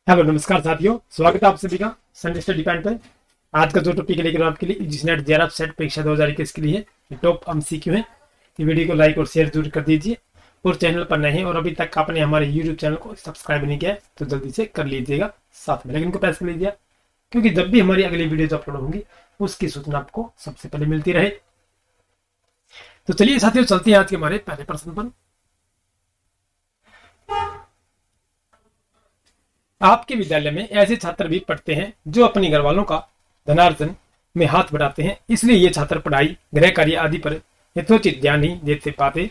Hello नमस्कार साथियों, स्वागत है आप सभी का संडे स्टडी पॉइंट पे। आज का जो टॉपिक लेकर आपके लिए यूजीसी जेआरएफ सेट परीक्षा 2021 के लिए टॉप एमसीक्यू है। ये वीडियो को लाइक और शेयर जरूर कर दीजिए और चैनल पर नए हैं और अभी तक आपने हमारे यूट्यूब चैनल को सब्सक्राइब नहीं किया है तो जल्दी से कर लीजिएगा, साथ में लेकिन को प्रेस कर लीजिए क्योंकि जब भी हमारी अगली वीडियो अपलोड होंगी उसकी सूचना आपको सबसे पहले मिलती रहे। तो चलिए साथियों, चलते हैं आज के हमारे पहले प्रश्न पर। आपके विद्यालय में ऐसे छात्र भी पढ़ते हैं जो अपने घर वालों का धनार्जन में हाथ बढ़ाते हैं, इसलिए ये छात्र पढ़ाई, गृह कार्य आदि पर यथोचित ध्यान नहीं देते पाते।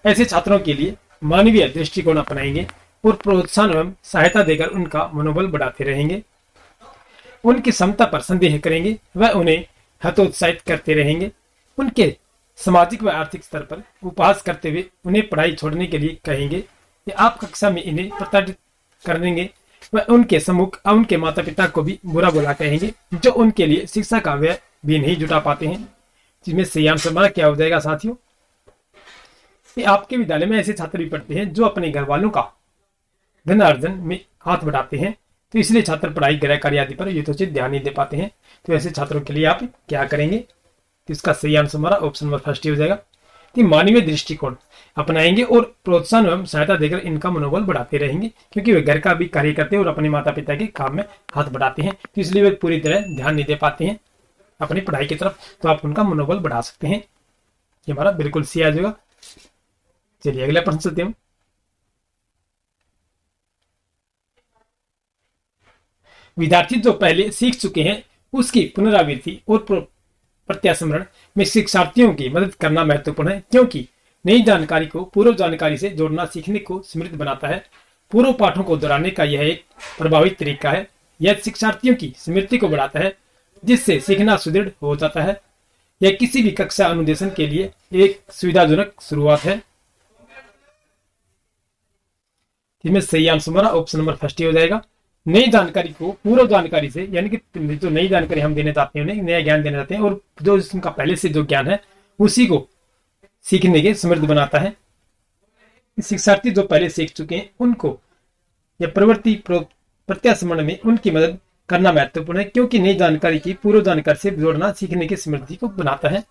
ऐसे छात्रों के लिए मानवीय दृष्टिकोण अपनाएंगे और प्रोत्साहन एवं सहायता देकर उनका मनोबल बढ़ाते रहेंगे। उनकी क्षमता पर संदेह करेंगे व उन्हें हतोत्साहित करते रहेंगे। उनके सामाजिक व आर्थिक स्तर पर उपहास करते हुए उन्हें पढ़ाई छोड़ने के लिए कहेंगे या आप कक्षा में इन्हें प्रताड़ित करेंगे वह उनके सम्मुख उनके माता पिता को भी बुरा भला कहेंगे जो उनके लिए शिक्षा का व्यय भी नहीं जुटा पाते हैं। जिसमें सही आंसर हमारा क्या हो जाएगा साथियों? आपके विद्यालय में ऐसे छात्र भी पढ़ते हैं जो अपने घर वालों का धनार्जन में हाथ बढ़ाते हैं, तो इसलिए छात्र पढ़ाई, गृह कार्य आदि पर यथोचित ध्यान नहीं दे पाते हैं। तो ऐसे छात्रों के लिए आप क्या करेंगे? तो इसका सही आंसर हमारा ऑप्शन नंबर फर्स्ट हो जाएगा। मानवीय दृष्टिकोण अपनाएंगे और प्रोत्साहन एवं सहायता देकर इनका मनोबल बढ़ाते रहेंगे, क्योंकि वे घर का भी कार्य करते हैं और अपने माता पिता के काम में हाथ बढ़ाते हैं, तो इसलिए वे पूरी तरह ध्यान नहीं दे पाते हैं अपनी पढ़ाई की तरफ। तो आप उनका मनोबल बढ़ा सकते हैं। ये हमारा बिल्कुल सही आ जाएगा। चलिए अगला प्रश्न चलते हैं। विद्यार्थी जो पहले सीख चुके हैं उसकी पुनरावृत्ति और प्रत्यास्मरण में शिक्षार्थियों की मदद करना महत्वपूर्ण है, क्योंकि नई जानकारी को पूर्व जानकारी से जोड़ना सीखने को समृद्ध बनाता है। पूर्व पाठों को दोहराने का यह एक प्रभावी तरीका है। यह शिक्षार्थियों की स्मृति को बढ़ाता है, जिससे सीखना सुदृढ़ हो जाता है। यह किसी भी कक्षा अनुदेशन के लिए एक सुविधाजनक शुरुआत है। इसमें सही आंसर हमारा ऑप्शन नंबर फर्स्ट हो जाएगा। नई जानकारी को पूर्व जानकारी से, यानी कि जो नई जानकारी हम देने चाहते हैं उन्हें नया ज्ञान देना चाहते हैं और जो उनका पहले से जो ज्ञान है उसी को सीखने के समृद्ध बनाता है। शिक्षार्थी जो पहले सीख चुके हैं उनको या प्रवृत्ति प्रत्यास्मरण में उनकी मदद करना महत्वपूर्ण है, क्योंकि नई जानकारी की पूर्व जानकारी से जोड़ना सीखने की समृद्धि को बनाता है।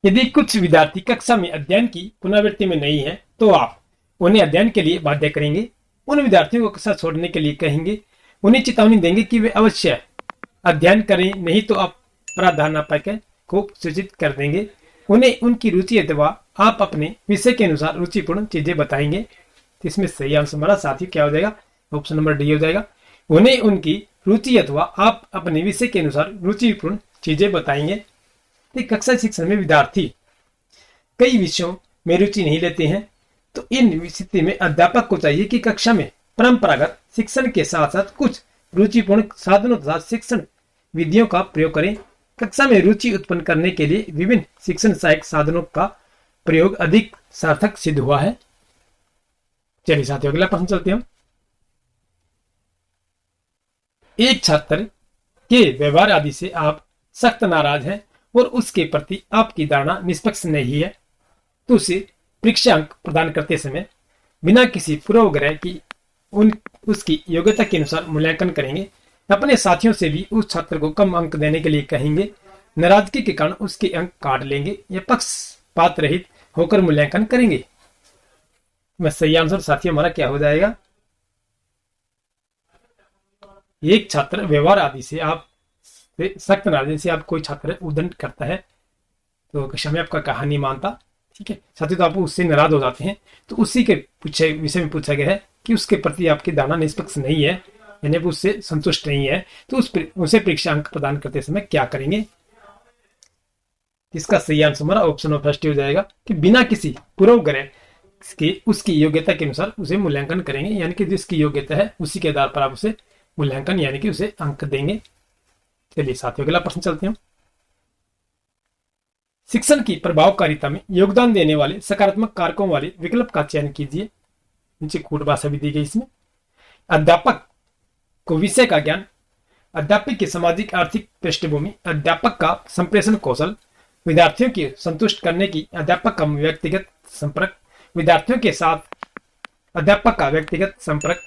यदि कुछ विद्यार्थी कक्षा में अध्ययन की पुनरावृत्ति में नहीं है तो आप उन्हें अध्ययन के लिए बाध्य करेंगे। उन विद्यार्थियों को कक्षा छोड़ने के लिए कहेंगे। उन्हें चेतावनी देंगे कि वे अवश्य अध्ययन करें, नहीं तो आप प्राध्यापक को सूचित कर देंगे। उन्हें उनकी रुचि अथवा आप अपने विषय के अनुसार रुचिपूर्ण चीजें बताएंगे। तो इसमें सही आंसर हमारा साथी क्या हो जाएगा? ऑप्शन नंबर डी हो जाएगा। उन्हें उनकी रुचि अथवा आप अपने विषय के अनुसार रुचिपूर्ण चीजें बताएंगे। कक्षा शिक्षण में विद्यार्थी कई विषयों में रुचि नहीं लेते हैं, तो इन स्थिति में अध्यापक को चाहिए कि कक्षा में परंपरागत शिक्षण के साथ साथ कुछ रुचिपूर्ण साधनों तथा शिक्षण विधियों का प्रयोग करें। कक्षा में रुचि उत्पन्न करने के लिए विभिन्न शिक्षण सहायक साधनों का प्रयोग अधिक सार्थक सिद्ध हुआ है। चलिए साथियों अगला प्रश्न चलते हैं। एक छात्र के व्यवहार आदि से आप सख्त नाराज हैं और उसके प्रति आपकी धारणा निष्पक्ष नहीं है, तो उसे परीक्षा अंक प्रदान करते समय बिना किसी पूर्वाग्रह की उसकी योग्यता के अनुसार मूल्यांकन करेंगे। अपने साथियों से भी उस छात्र को कम अंक देने के लिए कहेंगे। नाराजगी के कारण उसके अंक काट लेंगे या पक्षपात रहित होकर मूल्यांकन करेंगे। मैं सही आंसर साथियों हमारा क्या हो जाएगा? एक छात्र व्यवहार आदि से आप सख्त नाराज से आप कोई छात्र उद्दंड करता है तो कक्षा में आपका कहा नहीं मानता, ठीक है साथियों, तो आप उससे नाराज हो जाते हैं, तो उसी के विषय में पूछा गया है कि उसके प्रति आपकी धारणा निष्पक्ष नहीं है, यानी उससे संतुष्ट नहीं है, तो उसे परीक्षा अंक प्रदान करते समय क्या करेंगे? इसका सही आंसर हमारा ऑप्शन ऑफ फर्स्ट हो जाएगा कि बिना किसी पूर्वाग्रह के उसकी योग्यता के अनुसार उसे मूल्यांकन करेंगे, यानी कि जिसकी योग्यता है उसी के आधार पर आप उसे मूल्यांकन यानी कि उसे अंक देंगे। चलिए साथियों अगला प्रश्न चलते हैं। शिक्षण की प्रभावकारिता में योगदान देने वाले सकारात्मक कारकों वाले विकल्प का चयन कीजिए। नीचे कूट भाषा भी दी गई इसमें। अध्यापक को विषय का ज्ञान, अध्यापक की सामाजिक आर्थिक पृष्ठभूमि, अध्यापक का संप्रेषण कौशल, विद्यार्थियों की संतुष्ट करने की अध्यापक का व्यक्तिगत संपर्क, विद्यार्थियों के साथ अध्यापक का व्यक्तिगत संपर्क,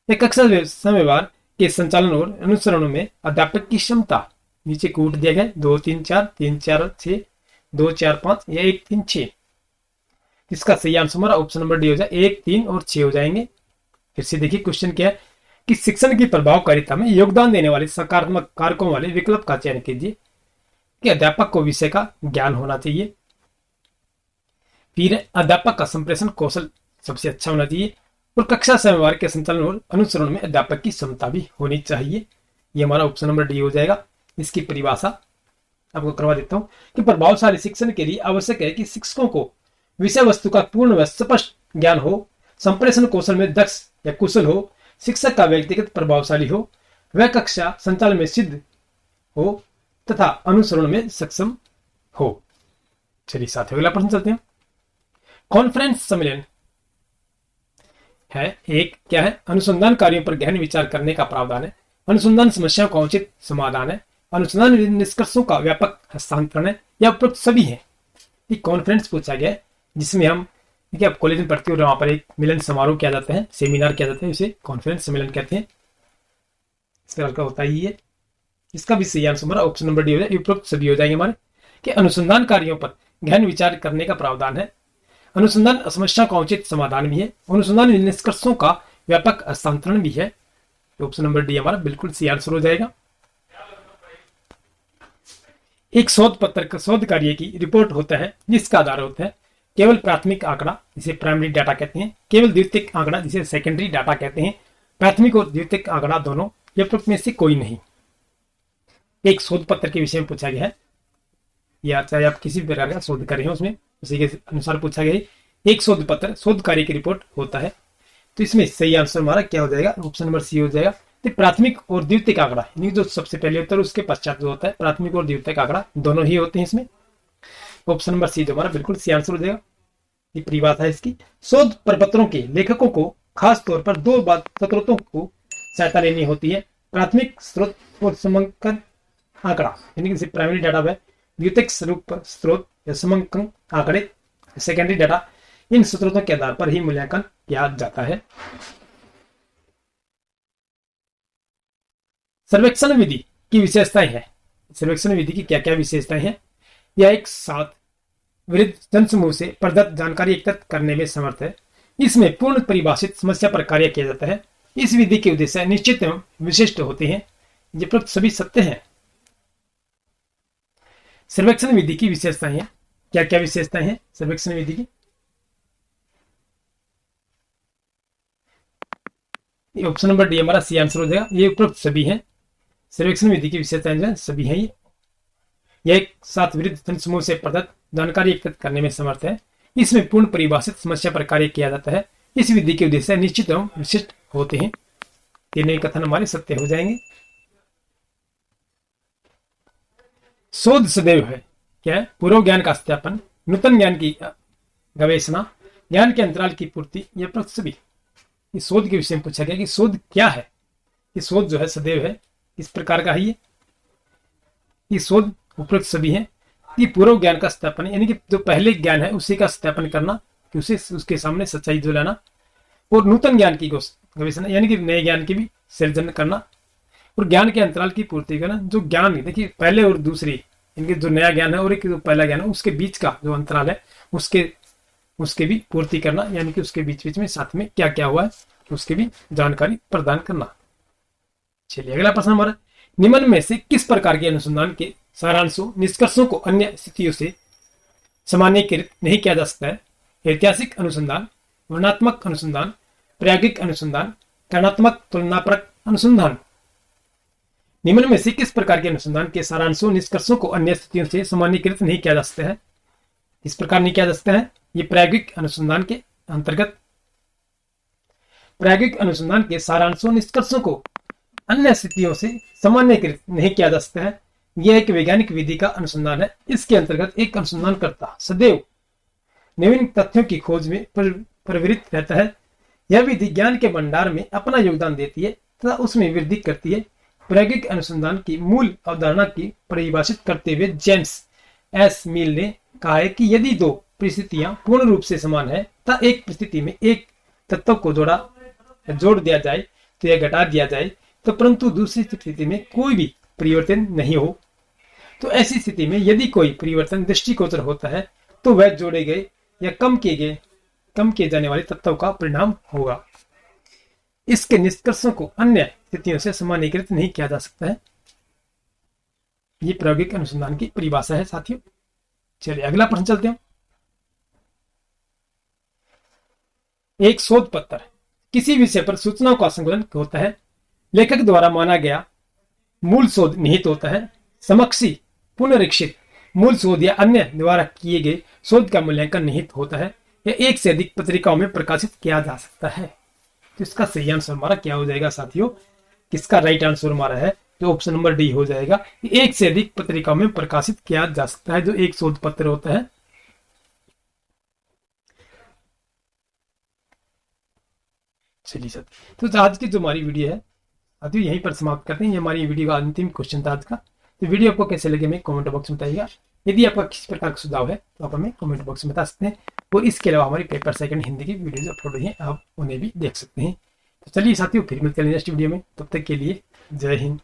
एक अक्सर समयवार के संचालन और अनुसरण में अध्यापक की क्षमता। नीचे कूट दिया गया 2 3 4 3 4 6 2 4 5 या 1 3 6। इसका सही आंसर हमारा ऑप्शन नंबर डी हो जाए, 1 3 और 6 हो जाएंगे। फिर से देखिए क्वेश्चन क्या है कि शिक्षण की प्रभावकारिता में योगदान देने वाले सकारात्मक कारकों वाले विकल्प का चयन कीजिए कि अध्यापक को विषय का ज्ञान होना चाहिए, फिर अध्यापक का संप्रेषण कौशल सबसे अच्छा होना चाहिए और कक्षा समयवार के संचालन और अनुसरण में अध्यापक की क्षमता भी होनी चाहिए। ये हमारा ऑप्शन नंबर डी हो जाएगा। इसकी परिभाषा आपको करवा देता हूं कि प्रभावशाली शिक्षण के लिए आवश्यक है कि शिक्षकों को विषय वस्तु का पूर्ण व स्पष्ट ज्ञान हो, संप्रेषण कौशल में दक्ष या कुशल हो, शिक्षक का व्यक्तिगत प्रभावशाली हो, वह कक्षा संचालन में सिद्ध हो तथा अनुसरण में सक्षम हो। चलिए साथियों अगला प्रश्न चलते हैं। कॉन्फ्रेंस सम्मेलन है एक क्या है, अनुसंधान कार्यों पर गहन विचार करने का प्रावधान है, अनुसंधान समस्याओं का उचित समाधान है, अनुसंधान निष्कर्षों का व्यापक हस्तांतरण है या उपरोक्त सभी है। एक कॉन्फ्रेंस पूछा गया है जिसमें हम देखिए आप कॉलेज में पढ़ते हो वहां पर एक मिलन समारोह किया जाता है, सेमिनार किया जाता है, उसे कॉन्फ्रेंस सम्मेलन कहते हैं। इस प्रकार का होता ही है। इसका भी सही आंसर हमारा ऑप्शन नंबर डी हो जाए, उपरोक्त सभी हो जाएंगे हमारे कि अनुसंधान कार्यों पर गहन विचार करने का प्रावधान है, अनुसंधान समस्या का उचित समाधान भी है, अनुसंधान निष्कर्षों का व्यापक हस्तांतरण भी है। ऑप्शन नंबर डी हमारा बिल्कुल सही आंसर हो जाएगा। एक शोध पत्र शोध कार्य की रिपोर्ट होता है जिसका आधार होता है केवल प्राथमिक आंकड़ा जिसे प्राइमरी डाटा कहते हैं, केवल द्वितीयक आंकड़ा जिसे सेकेंडरी डाटा कहते हैं, प्राथमिक और द्वितीयक आंकड़ा दोनों या में से कोई नहीं। एक शोध पत्र के विषय में पूछा गया है या चाहे आप किसी भी प्रकार का शोध कर रहे हैं उसमें उसी के अनुसार पूछा गया है। एक शोध पत्र शोध कार्य की रिपोर्ट होता है, तो इसमें सही आंसर हमारा क्या हो जाएगा, ऑप्शन नंबर सी हो जाएगा। तो प्राथमिक और द्वितीयक आंकड़ा यानी जो सबसे पहले होता है उसके पश्चात जो होता है प्राथमिक और द्वितीयक आंकड़ा दोनों ही होते हैं इसमें। ऑप्शन नंबर सी जो हमारा बिल्कुल सही आंसर हो जाएगा। ये परिभाषा है इसकी। शोध प्रपत्रों के लेखकों को खास तौर पर दो स्रोतों को सहायता लेनी होती है, प्राथमिक स्रोत और समंकन आंकड़ा यानी कि प्राइमरी डाटा व द्वितीयक स्रोत या समंकन आंकड़े सेकेंडरी डाटा, इन स्रोतों के आधार पर ही मूल्यांकन किया जाता है। सर्वेक्षण विधि की विशेषताएं हैं। सर्वेक्षण विधि की क्या क्या विशेषताएं हैं? यह एक साथ विविध जनसमूह से प्रदत्त जानकारी एकत्रित करने में समर्थ है। इसमें पूर्ण परिभाषित समस्या पर कार्य किया जाता है। इस विधि के उद्देश्य निश्चित एवं विशिष्ट होते हैं। ये प्रति सभी सत्य हैं। सर्वेक्षण विधि की विशेषताएं हैं। क्या क्या विशेषताएं हैं सर्वेक्षण विधि की? ऑप्शन नंबर डी हमारा सी आंसर हो जाएगा। ये उपरोक्त सभी हैं। सर्वेक्षण विधि की विशेषताएं जो है सभी हैं। यह एक साथ विविध जनसमूह से प्रदत्त जानकारी एकत्रित करने में समर्थ है। इसमें पूर्ण परिभाषित समस्या पर कार्य किया जाता है। इस विधि के उद्देश्य निश्चित एवं विशिष्ट होते हैं। तीनों कथन हमारे सत्य हो जाएंगे। शोध सदैव है क्या है? पूर्व ज्ञान का सत्यापन, नूतन ज्ञान की गवेषणा, ज्ञान के अंतराल की पूर्ति, यह प्रति सभी। इस शोध के विषय में पूछा गया कि शोध क्या है। ये शोध जो है सदैव है, इस प्रकार का है ये शोध उपरोक्त सभी है। ये पूर्व ज्ञान का सत्यापन यानी कि जो पहले ज्ञान है उसी का सत्यापन करना, कि उसे उसके सामने सच्चाई जो लाना, और नूतन ज्ञान की गवेषणा यानी कि नए ज्ञान की भी सृजन करना, और ज्ञान के अंतराल की पूर्ति करना। जो ज्ञान देखिए पहले और दूसरी इनके जो नया ज्ञान है और एक जो पहला ज्ञान है उसके बीच का जो अंतराल है उसके भी पूर्ति करना, यानी कि उसके बीच बीच में साथ में क्या क्या हुआ है उसकी भी जानकारी प्रदान करना। चलिए अगला प्रश्न हमारा, निम्न में से किस प्रकार के अनुसंधान के सारांशों निष्कर्षों को अन्य स्थितियों से सामान्यीकृत नहीं किया जा सकता है? ऐतिहासिक अनुसंधान, वर्णनात्मक अनुसंधान, प्रायोगिक अनुसंधान, तुलनात्मक तुलनापरक अनुसंधान। निम्न में से किस प्रकार के अनुसंधान के सारांशों निष्कर्षों को अन्य स्थितियों से सामान्यीकृत नहीं किया जा सकता है? इस प्रकार नहीं किया जा सकता है। ये प्रायोगिक अनुसंधान के अंतर्गत प्रायोगिक अनुसंधान के सारांशों निष्कर्षों को अन्य स्थितियों से सामान्यीकृत नहीं किया जा सकता है। यह एक वैज्ञानिक विधि का अनुसंधान है। इसके अंतर्गत एक अनुसंधानकर्ता सदैव नवीन तथ्यों की खोज में प्रवृत्त रहता है। यह विधि ज्ञान के भंडार में अपना योगदान देती है तथा उसमें वृद्धि करती है। प्रायोगिक अनुसंधान की मूल अवधारणा की परिभाषित करते हुए जेम्स एस मिल ने कहा है कि यदि दो परिस्थितियां पूर्ण रूप से समान है तब एक परिस्थिति में एक तत्व को जोड़ दिया जाए तो या घटा दिया जाए तो परंतु दूसरी स्थिति में कोई भी परिवर्तन नहीं हो, तो ऐसी स्थिति में यदि कोई परिवर्तन दृष्टिगोचर होता है तो वह जोड़े गए या कम किए जाने वाले तत्व का परिणाम होगा। इसके निष्कर्षों को अन्य स्थितियों से सामान्यीकृत नहीं किया जा सकता है। ये प्रायोगिक अनुसंधान की परिभाषा है साथियों। चलिए अगला प्रश्न चलते हैं। एक शोध पत्र किसी विषय पर सूचनाओं का संकलन होता है। लेखक द्वारा माना गया मूल शोध निहित होता है। समकक्षी पुनरीक्षित मूल शोध या अन्य द्वारा किए गए शोध का मूल्यांकन निहित होता है या एक से अधिक पत्रिकाओं में प्रकाशित किया जा सकता है। तो इसका सही आंसर हमारा क्या हो जाएगा साथियों? किसका राइट आंसर हमारा है तो ऑप्शन नंबर डी हो जाएगा। एक से अधिक पत्रिकाओं में प्रकाशित किया जा सकता है जो एक शोध पत्र होता है। चलिए साथियों, तो आज की जो हमारी वीडियो है साथियों यहीं पर समाप्त करते हैं। ये हमारी वीडियो का अंतिम क्वेश्चन था आज का। तो वीडियो आपको कैसे लगे मैं कमेंट बॉक्स में बताइएगा। यदि आपका किसी प्रकार का सुझाव है तो आप हमें कमेंट बॉक्स में बता सकते हैं। और इसके अलावा हमारी पेपर सेकंड हिंदी की वीडियोज अपलोड हुई हैं, आप उन्हें भी देख सकते हैं। तो चलिए साथियों फिर मिलते हैं नेक्स्ट वीडियो में। तब तक के लिए जय हिंद।